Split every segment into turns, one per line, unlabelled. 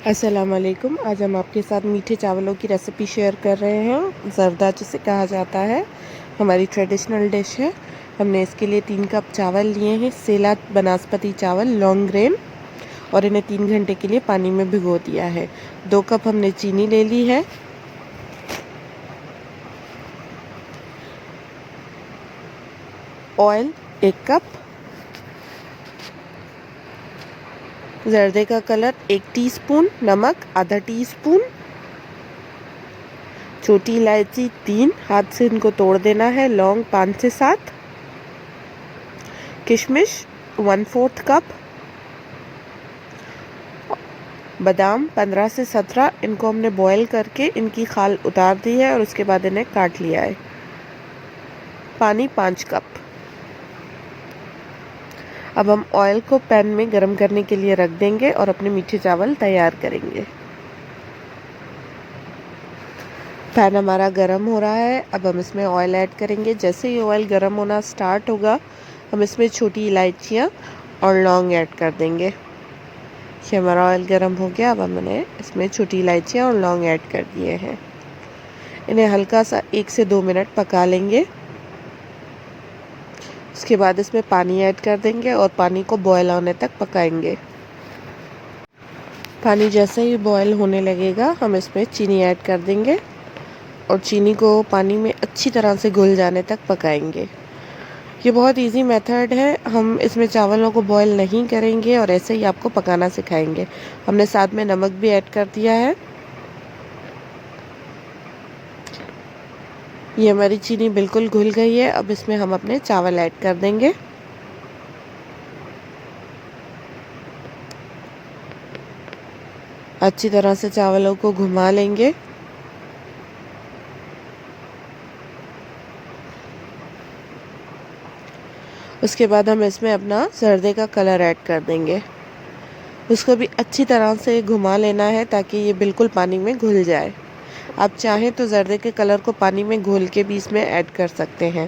अस्सलाम वालेकुम। आज हम आपके साथ मीठे चावलों की रेसिपी शेयर कर रहे हैं। ज़र्दा जिसे कहा जाता है, हमारी ट्रेडिशनल डिश है। हमने इसके लिए 3 कप चावल लिए हैं, सेला बनास्पति चावल लॉन्ग ग्रेन, और इन्हें 3 घंटे के लिए पानी में भिगो दिया है। 2 कप हमने चीनी ले ली है। Oil 1 cup. ज़र्दे का कलर 1 टीस्पून। नमक आधा टीस्पून। छोटी इलायची 3, हाथ से इनको तोड़ देना है। लौंग 5 से 7। किशमिश 1/4 कप। बादाम 15 से 17, इनको हमने बॉईल करके इनकी खाल उतार दी है और उसके बाद इन्हें काट लिया है। पानी 5 कप। अब हम ऑयल को पैन में गरम करने के लिए रख देंगे और अपने मीठे चावल तैयार करेंगे। पैन हमारा गरम हो रहा है। अब हम इसमें ऑयल ऐड करेंगे। जैसे ही ऑयल गरम होना स्टार्ट होगा, हम इसमें छोटी इलायचियाँ और लौंग ऐड कर देंगे। ये हमारा ऑयल गरम हो गया। अब हमने इसमें छोटी इलायचियाँ और लौंग ऐड कर दिए हैं। इन्हें हल्का सा 1 से 2 मिनट पका लेंगे। उसके बाद इसमें पानी ऐड कर देंगे और पानी को बॉयल होने तक पकाएंगे। पानी जैसे ही बॉयल होने लगेगा, हम इसमें चीनी ऐड कर देंगे और चीनी को पानी में अच्छी तरह से घुल जाने तक पकाएंगे। ये बहुत इजी मेथड है। हम इसमें चावलों को बॉयल नहीं करेंगे और ऐसे ही आपको पकाना सिखाएंगे। हमने साथ में नमक भी ऐड कर दिया है। ये हमारी चीनी बिल्कुल घुल गई है। अब इसमें हम अपने चावल ऐड कर देंगे। अच्छी तरह से चावलों को घुमा लेंगे। उसके बाद हम इसमें अपना ज़र्दे का कलर ऐड कर देंगे। उसको भी अच्छी तरह से घुमा लेना है ताकि ये बिल्कुल पानी में घुल जाए। आप चाहें तो ज़र्दे के कलर को पानी में घोल के भी इसमें ऐड कर सकते हैं।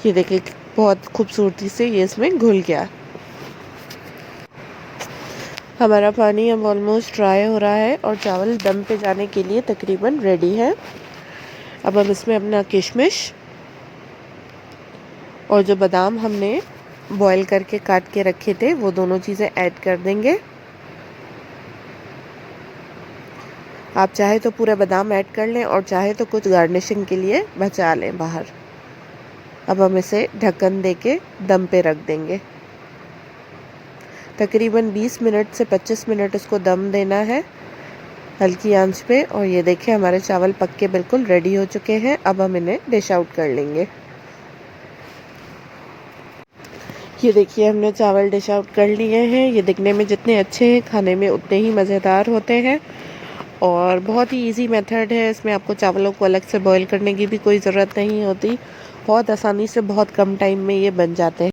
ये देखिए बहुत खूबसूरती से ये इसमें घुल गया। हमारा पानी अब ऑलमोस्ट ड्राई हो रहा है और चावल दम पे जाने के लिए तकरीबन रेडी है। अब हम इसमें अपना किशमिश और जो बादाम हमने बॉईल करके काट के रखे थे, वो दोनों चीज़ें ऐड कर देंगे। आप चाहे तो पूरे बादाम ऐड कर लें और चाहे तो कुछ गार्निशिंग के लिए बचा लें बाहर। अब हम इसे ढक्कन देके दम पे रख देंगे। तकरीबन 20 मिनट से 25 मिनट इसको दम देना है हल्की आंच पे। और ये देखिए हमारे चावल पक के बिल्कुल रेडी हो चुके हैं। अब हम इन्हें डिश आउट कर लेंगे। ये देखिए हमने चावल डिश आउट कर लिए हैं। ये दिखने में जितने अच्छे हैं, खाने में उतने ही मज़ेदार होते हैं और बहुत ही इजी मेथड है। इसमें आपको चावलों को अलग से बॉईल करने की भी कोई ज़रूरत नहीं होती। बहुत आसानी से बहुत कम टाइम में ये बन जाते हैं।